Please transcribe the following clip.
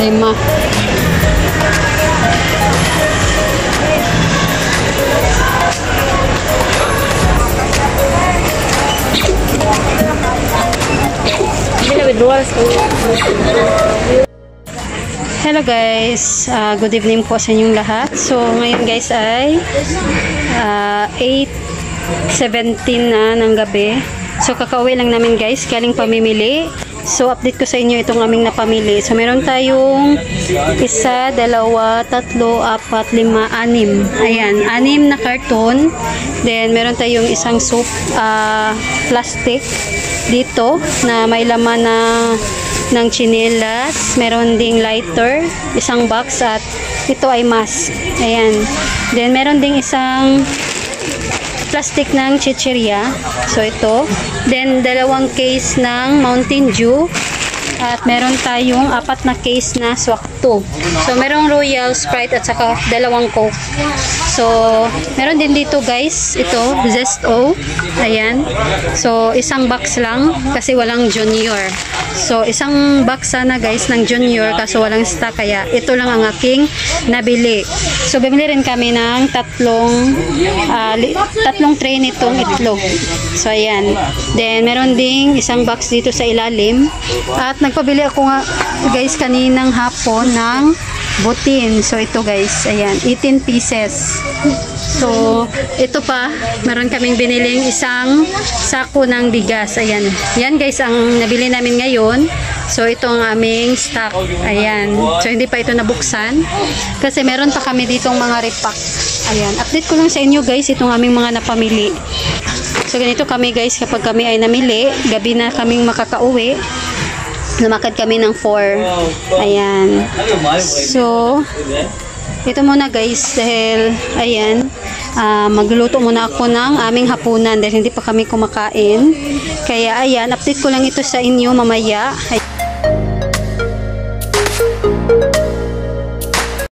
5. Hello guys, good evening po sa inyong lahat. So ngayon guys ay 8:17 na ng gabi. So kakauwi lang namin guys, galing pamimili. So update ko sa inyo itong aming napamili. So meron tayong 1, 2, 3, 4, 5, 6. Ayan, 6 na karton. Then meron tayong isang soap plastic dito na may laman na ng chinelas. Meron ding lighter, isang box, at ito ay mask. Ayan. Then meron ding isang plastic ng chichirya. So ito. Then 2 case ng Mountain Dew. At meron tayong 4 na case na Swakto. So merong Royal, Sprite at saka 2 Coke. So meron din dito guys, ito Zesto. Ayan. So isang box lang kasi walang Junior. So isang box sana guys ng Junior kaso walang stock, kaya ito lang ang aking nabili. So bibili rin kami ng tatlong tray nitong itlog. So ayan. Then meron ding isang box dito sa ilalim. At nagpabili ako nga guys kaninang hapon ng butin. So ito guys, ayan, 18 pieces. So ito pa, meron kaming biniling isang sako ng bigas. Ayan. Yan guys ang nabili namin ngayon. So ito ang aming stock. Ayan. So hindi pa ito nabuksan kasi meron pa kami ditong mga repack. Ayan. Update ko lang sa inyo guys itong aming mga napamili. So ganito kami guys kapag kami ay namili, gabi na kaming makakauwi. Lumakad kami ng 4. Ayan. So, ito muna guys dahil, ayan, magluluto muna ako ng aming hapunan dahil hindi pa kami kumakain. Kaya, ayan, update ko lang ito sa inyo mamaya.